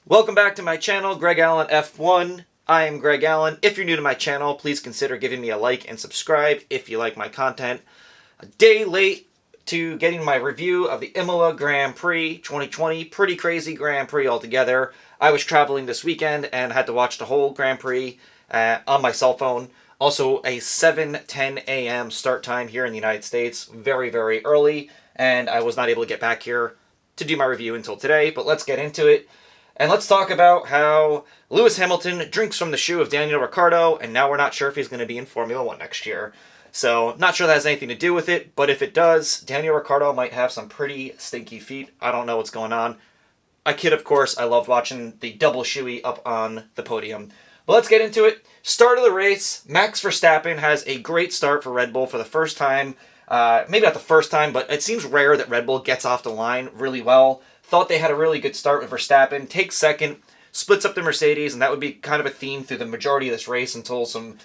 Welcome back to my channel, Greg Allen F1. I am Greg Allen. If you're new to my channel, please consider giving me a like and subscribe if you like my content. A day late to getting my review of the Imola Grand Prix 2020. Pretty crazy Grand Prix altogether. I was traveling this weekend and had to watch the whole Grand Prix on my cell phone. Also a 7:10 a.m. start time here in the United States. Very, very early, and I was not able to get back here to do my review until today, but let's get into it. And let's talk about how Lewis Hamilton drinks from the shoe of Daniel Ricciardo, and now we're not sure if he's going to be in Formula 1 next year. So, not sure that has anything to do with it, but if it does, Daniel Ricciardo might have some pretty stinky feet. I don't know what's going on. I kid, of course. I loved watching the double shoey up on the podium. But let's get into it. Start of the race, Max Verstappen has a great start for Red Bull for the first time. Maybe not the first time, but it seems rare that Red Bull gets off the line really well. Thought they had a really good start with Verstappen. Takes second, splits up the Mercedes, and that would be kind of a theme through the majority of this race until some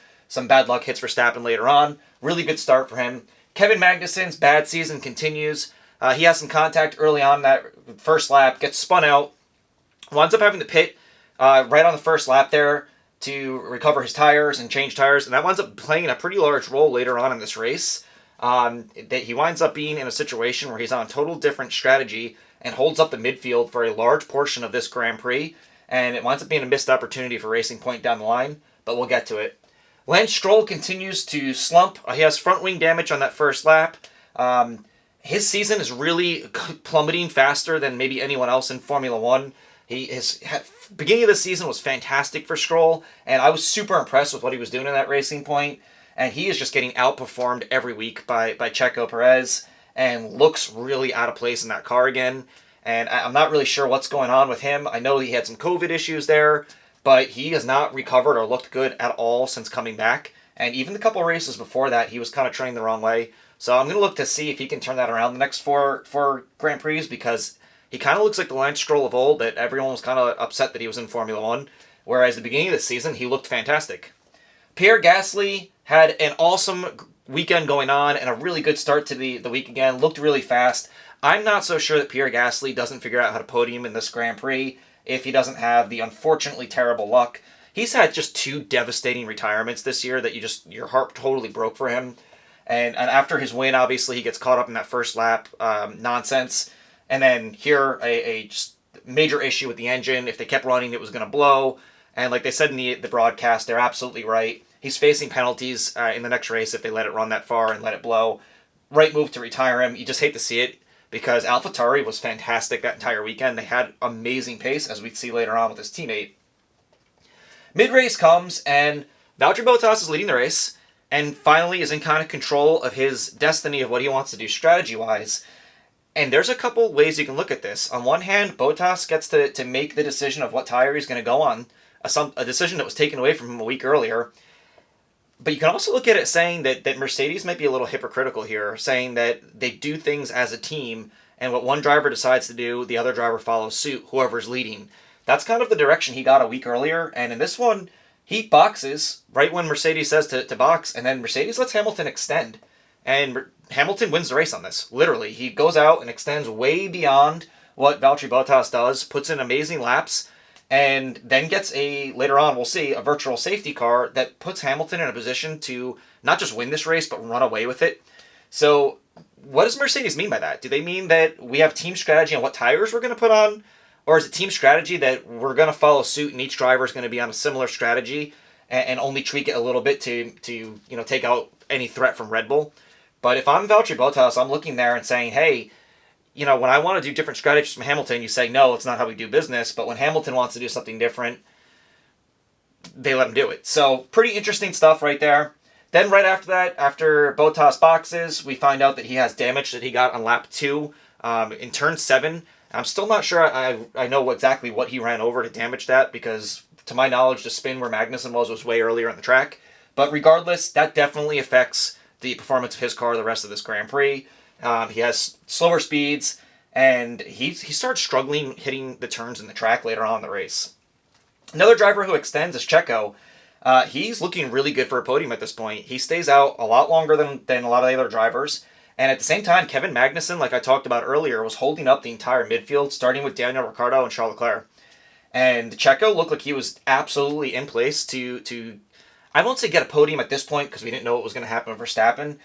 bad luck hits Verstappen later on. Really good start for him. Kevin Magnussen's bad season continues. He has some contact early on that first lap, gets spun out, winds up having to pit right on the first lap there to recover his tires and change tires, and that winds up playing a pretty large role later on in this race. That he winds up being in a situation where he's on a total different strategy and holds up the midfield for a large portion of this Grand Prix, and it winds up being a missed opportunity for Racing Point down the line, but we'll get to it. Lance Stroll continues to slump. He has front wing damage on that first lap. His season is really plummeting faster than maybe anyone else in Formula 1. Beginning of the season was fantastic for Stroll, and I was super impressed with what he was doing in that Racing Point, and he is just getting outperformed every week by Checo Perez, and looks really out of place in that car again. And I'm not really sure what's going on with him. I know he had some COVID issues there, but he has not recovered or looked good at all since coming back. And even the couple of races before that, he was kind of training the wrong way. So I'm going to look to see if he can turn that around the next four Grand Prix, because he kind of looks like the Lance Stroll of old that everyone was kind of upset that he was in Formula 1, whereas at the beginning of the season, he looked fantastic. Pierre Gasly had an awesome weekend going on and a really good start to the week again. Looked really fast. I'm not so sure that Pierre Gasly doesn't figure out how to podium in this Grand Prix if he doesn't have the unfortunately terrible luck. He's had just two devastating retirements this year that your heart totally broke for him. And after his win, obviously, he gets caught up in that first lap nonsense. And then here, a just major issue with the engine. If they kept running, it was going to blow. And like they said in the broadcast, they're absolutely right. He's facing penalties in the next race if they let it run that far and let it blow. Right move to retire him. You just hate to see it, because AlphaTauri was fantastic that entire weekend. They had amazing pace, as we see later on with his teammate. Mid-race comes, and Valtteri Bottas is leading the race, and finally is in kind of control of his destiny of what he wants to do strategy-wise. And there's a couple ways you can look at this. On one hand, Bottas gets to make the decision of what tire he's going to go on, a decision that was taken away from him a week earlier. But you can also look at it saying that Mercedes might be a little hypocritical here, saying that they do things as a team, and what one driver decides to do, the other driver follows suit, whoever's leading. That's kind of the direction he got a week earlier, and in this one, he boxes right when Mercedes says to box, and then Mercedes lets Hamilton extend. And Hamilton wins the race on this, literally. He goes out and extends way beyond what Valtteri Bottas does, puts in amazing laps, and then gets later on we'll see, a virtual safety car that puts Hamilton in a position to not just win this race, but run away with it. So what does Mercedes mean by that? Do they mean that we have team strategy on what tires we're going to put on? Or is it team strategy that we're going to follow suit and each driver is going to be on a similar strategy and only tweak it a little bit to take out any threat from Red Bull? But if I'm Valtteri Bottas, I'm looking there and saying, hey, when I want to do different strategies from Hamilton, you say, no, it's not how we do business. But when Hamilton wants to do something different, they let him do it. So pretty interesting stuff right there. Then right after that, after Bottas boxes, we find out that he has damage that he got on lap 2 in turn 7. I'm still not sure I know exactly what he ran over to damage that, because to my knowledge, the spin where Magnussen was way earlier on the track. But regardless, that definitely affects the performance of his car the rest of this Grand Prix. He has slower speeds, and he starts struggling hitting the turns in the track later on in the race. Another driver who extends is Checo. He's looking really good for a podium at this point. He stays out a lot longer than a lot of the other drivers. And at the same time, Kevin Magnussen, like I talked about earlier, was holding up the entire midfield, starting with Daniel Ricciardo and Charles Leclerc. And Checo looked like he was absolutely in place to I won't say get a podium at this point because we didn't know what was going to happen with Verstappen,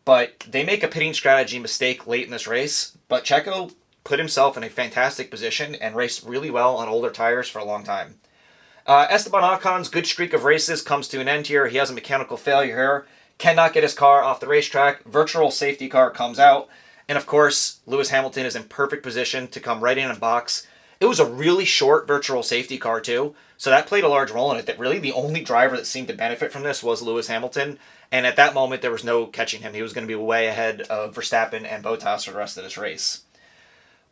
but they make a pitting strategy mistake late in this race. But Checo put himself in a fantastic position and raced really well on older tires for a long time. Esteban Ocon's good streak of races comes to an end here. He has a mechanical failure here. Cannot get his car off the racetrack. Virtual safety car comes out. And of course, Lewis Hamilton is in perfect position to come right in and box. It was a really short virtual safety car too. So that played a large role in it. That really the only driver that seemed to benefit from this was Lewis Hamilton. And at that moment, there was no catching him. He was going to be way ahead of Verstappen and Bottas for the rest of this race.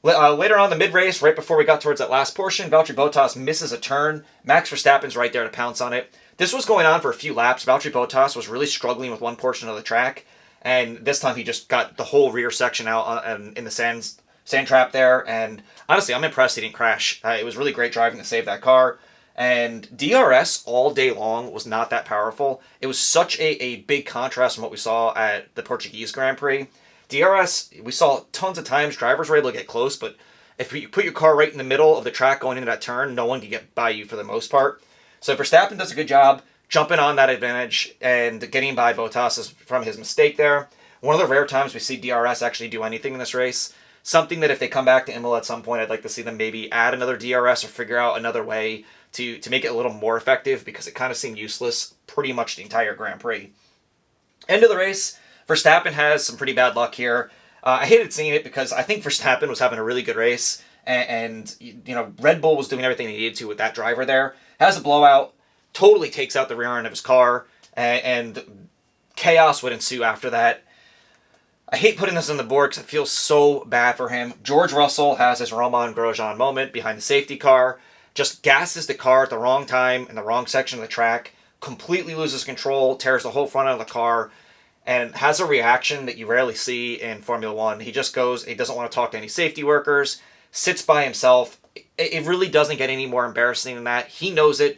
Later on the mid-race, right before we got towards that last portion, Valtteri Bottas misses a turn. Max Verstappen's right there to pounce on it. This was going on for a few laps. Valtteri Bottas was really struggling with one portion of the track, and this time he just got the whole rear section out in the sand trap there, and honestly, I'm impressed he didn't crash. It was really great driving to save that car, and DRS all day long was not that powerful. It was such a big contrast from what we saw at the Portuguese Grand Prix. DRS, we saw tons of times drivers were able to get close, but if you put your car right in the middle of the track going into that turn, no one can get by you for the most part. So Verstappen does a good job jumping on that advantage and getting by Bottas from his mistake there. One of the rare times we see DRS actually do anything in this race. Something that if they come back to Imola at some point, I'd like to see them maybe add another DRS or figure out another way to make it a little more effective because it kind of seemed useless pretty much the entire Grand Prix. End of the race. Verstappen has some pretty bad luck here. I hated seeing it because I think Verstappen was having a really good race, and Red Bull was doing everything they needed to with that driver there. Has a blowout, totally takes out the rear end of his car, and chaos would ensue after that. I hate putting this on the board because I feel so bad for him. George Russell has his Romain Grosjean moment behind the safety car, just gasses the car at the wrong time in the wrong section of the track, completely loses control, tears the whole front end of the car, and has a reaction that you rarely see in Formula One. He just goes, he doesn't want to talk to any safety workers, sits by himself. It really doesn't get any more embarrassing than that. He knows it.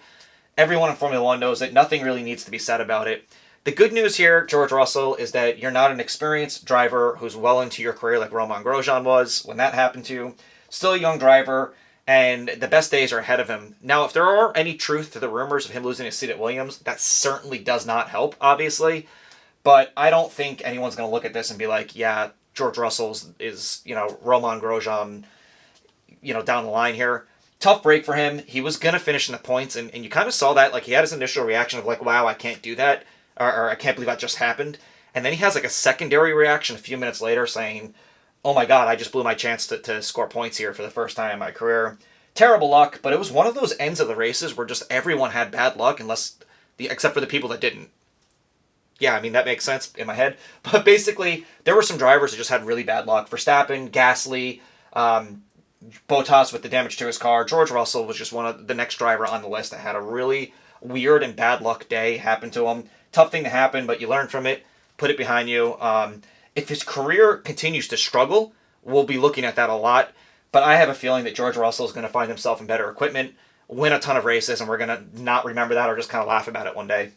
Everyone in Formula One knows it. Nothing really needs to be said about it. The good news here, George Russell, is that you're not an experienced driver who's well into your career like Romain Grosjean was when that happened to you. Still a young driver, and the best days are ahead of him. Now, if there are any truth to the rumors of him losing his seat at Williams, that certainly does not help, obviously. But I don't think anyone's going to look at this and be like, yeah, George Russell is Romain Grosjean, down the line here. Tough break for him. He was going to finish in the points, and you kind of saw that. Like, he had his initial reaction of like, wow, I can't do that, or I can't believe that just happened. And then he has like a secondary reaction a few minutes later saying, oh my God, I just blew my chance to score points here for the first time in my career. Terrible luck, but it was one of those ends of the races where just everyone had bad luck except for the people that didn't. Yeah, I mean, that makes sense in my head. But basically, there were some drivers that just had really bad luck. Verstappen, Gasly, Bottas with the damage to his car. George Russell was just one of the next driver on the list that had a really weird and bad luck day happen to him. Tough thing to happen, but you learn from it. Put it behind you. If his career continues to struggle, we'll be looking at that a lot. But I have a feeling that George Russell is going to find himself in better equipment, win a ton of races, and we're going to not remember that or just kind of laugh about it one day.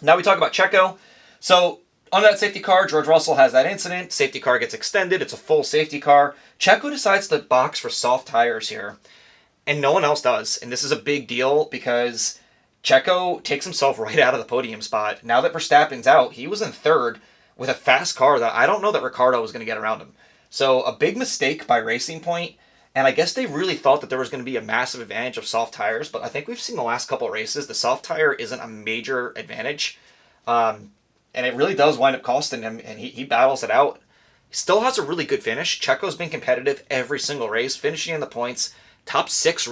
Now we talk about Checo. So on that safety car, George Russell has that incident. Safety car gets extended. It's a full safety car. Checo decides to box for soft tires here, and no one else does. And this is a big deal because Checo takes himself right out of the podium spot. Now that Verstappen's out, he was in third with a fast car that I don't know that Ricciardo was going to get around him. So a big mistake by Racing Point. And I guess they really thought that there was going to be a massive advantage of soft tires, but I think we've seen the last couple of races, the soft tire isn't a major advantage. And it really does wind up costing him, and he battles it out. He still has a really good finish. Checo's been competitive every single race, finishing in the points. Top 6,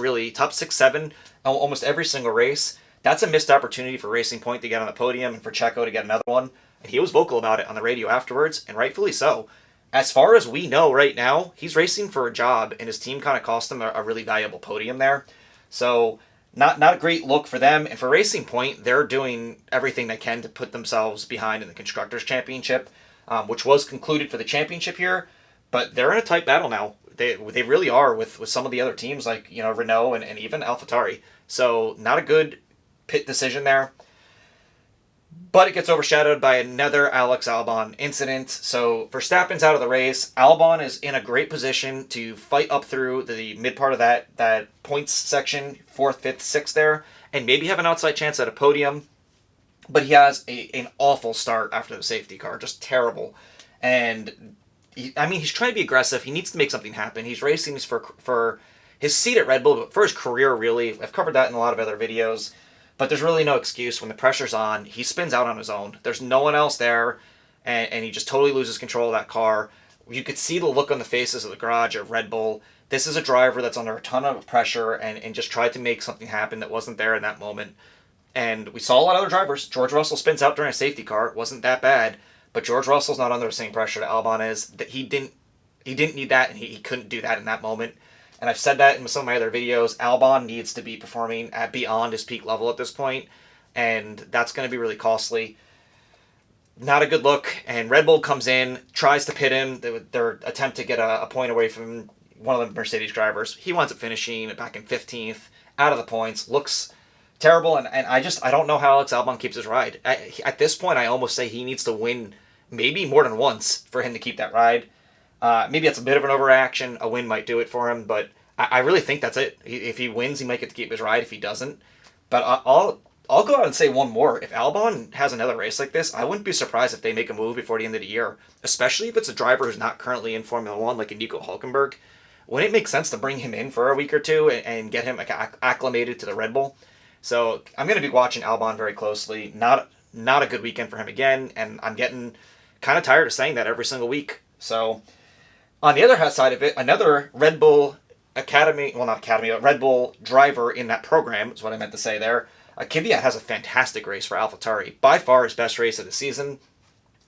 7, almost every single race. That's a missed opportunity for Racing Point to get on the podium and for Checo to get another one. And he was vocal about it on the radio afterwards, and rightfully so. As far as we know right now, he's racing for a job, and his team kind of cost him a really valuable podium there. So not a great look for them. And for Racing Point, they're doing everything they can to put themselves behind in the Constructors' Championship, which was concluded for the championship here. But they're in a tight battle now. They really are with some of the other teams like Renault and even AlphaTauri. So not a good pit decision there. But it gets overshadowed by another Alex Albon incident. So Verstappen's out of the race. Albon is in a great position to fight up through the mid part of that points section, 4th, 5th, 6th there, and maybe have an outside chance at a podium. But he has an awful start after the safety car, just terrible. And he's trying to be aggressive. He needs to make something happen. He's racing for his seat at Red Bull, but for his career, really. I've covered that in a lot of other videos. But there's really no excuse when the pressure's on. He spins out on his own. There's no one else there, and he just totally loses control of that car. You could see the look on the faces of the garage at Red Bull. This is a driver that's under a ton of pressure and just tried to make something happen that wasn't there in that moment. And we saw a lot of other drivers. George Russell spins out during a safety car. It wasn't that bad. But George Russell's not under the same pressure that Albon is. That he didn't need that, and he couldn't do that in that moment. And I've said that in some of my other videos. Albon needs to be performing at beyond his peak level at this point, and that's going to be really costly. Not a good look. And Red Bull comes in, tries to pit him. Their attempt to get a point away from one of the Mercedes drivers. He winds up finishing back in 15th, out of the points. Looks terrible, and I don't know how Alex Albon keeps his ride. At this point, I almost say he needs to win maybe more than once for him to keep that ride. Maybe that's a bit of an overreaction. A win might do it for him, but I really think that's it. If he wins, he might get to keep his ride. If he doesn't, but I'll go out and say one more. If Albon has another race like this, I wouldn't be surprised if they make a move before the end of the year, especially if it's a driver who's not currently in Formula One, like a Nico Hülkenberg. Wouldn't it make sense to bring him in for a week or two and get him acclimated to the Red Bull? So I'm going to be watching Albon very closely. Not a good weekend for him again, and I'm getting kind of tired of saying that every single week. So on the other side of it, another Red Bull Red Bull driver in that program is what I meant to say there. Kvyat has a fantastic race for AlphaTauri, by far his best race of the season.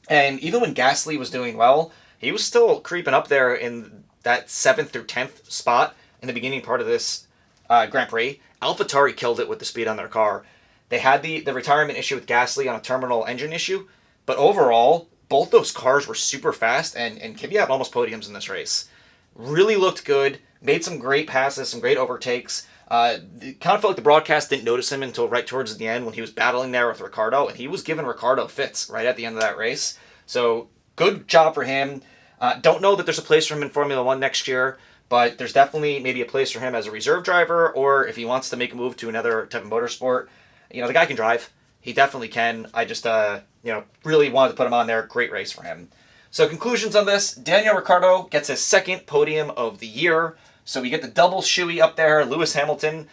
And even when Gasly was doing well, he was still creeping up there in that 7th through 10th spot in the beginning part of this Grand Prix. AlphaTauri killed it with the speed on their car. They had the retirement issue with Gasly on a terminal engine issue, but overall, both those cars were super fast, and Kvyat almost podiums in this race. Really looked good, made some great passes, some great overtakes. It kind of felt like the broadcast didn't notice him until right towards the end when he was battling there with Ricciardo, and he was giving Ricciardo fits right at the end of that race. So good job for him. Don't know that there's a place for him in Formula One next year, but there's definitely maybe a place for him as a reserve driver, or if he wants to make a move to another type of motorsport. The guy can drive. He definitely can. I just, really wanted to put him on there. Great race for him. So conclusions on this, Daniel Ricciardo gets his 2nd podium of the year. So we get the double shoey up there, Lewis Hamilton.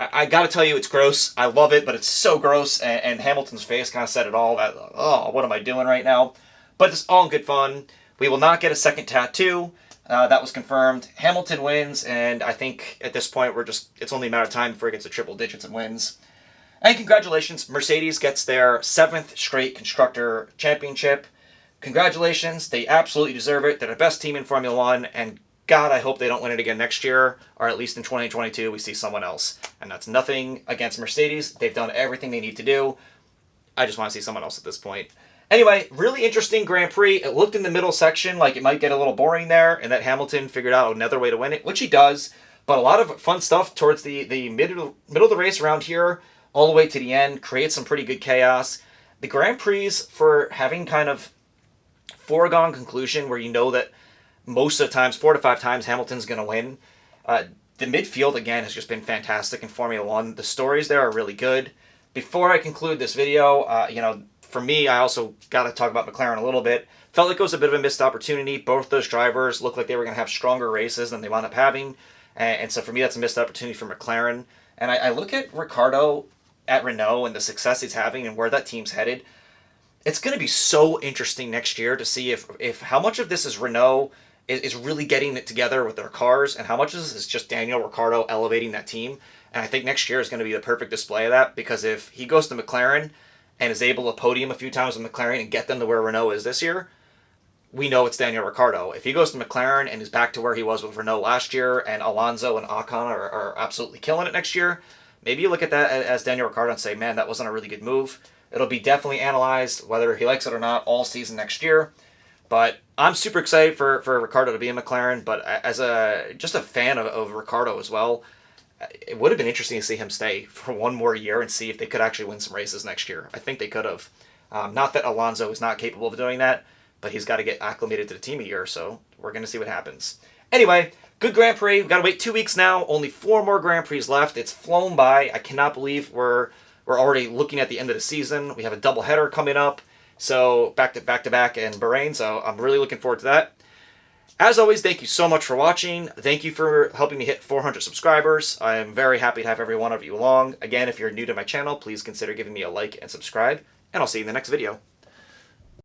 I got to tell you, it's gross. I love it, but it's so gross. And Hamilton's face kind of said it all. That, oh, what am I doing right now? But it's all in good fun. We will not get a second tattoo. That was confirmed. Hamilton wins, and I think at this point it's only a matter of time before he gets to triple digits and wins. And congratulations, Mercedes gets their 7th straight Constructor Championship. Congratulations, they absolutely deserve it. They're the best team in Formula One, and God, I hope they don't win it again next year, or at least in 2022 we see someone else. And that's nothing against Mercedes. They've done everything they need to do. I just want to see someone else at this point. Anyway, really interesting Grand Prix. It looked in the middle section like it might get a little boring there, and that Hamilton figured out another way to win it, which he does. But a lot of fun stuff towards the middle of the race around here, all the way to the end, creates some pretty good chaos. The Grand Prix, for having kind of foregone conclusion where you know that most of the times, 4 to 5 times, Hamilton's going to win. The midfield, again, has just been fantastic in Formula One. The stories there are really good. Before I conclude this video, for me, I also got to talk about McLaren a little bit. Felt like it was a bit of a missed opportunity. Both those drivers looked like they were going to have stronger races than they wound up having. And so for me, that's a missed opportunity for McLaren. And I look at Ricciardo at Renault and the success he's having and where that team's headed. It's going to be so interesting next year to see if how much of this is Renault is really getting it together with their cars, and how much of this is just Daniel Ricciardo elevating that team. And I think next year is going to be the perfect display of that, because if he goes to McLaren and is able to podium a few times with McLaren and get them to where Renault is this year, we know it's Daniel Ricciardo. If he goes to McLaren and is back to where he was with Renault last year, and Alonso and Ocon are absolutely killing it next year, maybe you look at that as Daniel Ricciardo and say, man, that wasn't a really good move. It'll be definitely analyzed, whether he likes it or not, all season next year. But I'm super excited for Ricciardo to be in McLaren, but as just a fan of Ricciardo as well, it would have been interesting to see him stay for one more year and see if they could actually win some races next year. I think they could have. Not that Alonso is not capable of doing that, but he's got to get acclimated to the team a year, so we're going to see what happens. Anyway, good Grand Prix. We've got to wait 2 weeks now. Only 4 more Grand Prix left. It's flown by. I cannot believe we're already looking at the end of the season. We have a doubleheader coming up, so back to back in Bahrain, so I'm really looking forward to that. As always, thank you so much for watching. Thank you for helping me hit 400 subscribers. I am very happy to have every one of you along. Again, if you're new to my channel, please consider giving me a like and subscribe, and I'll see you in the next video.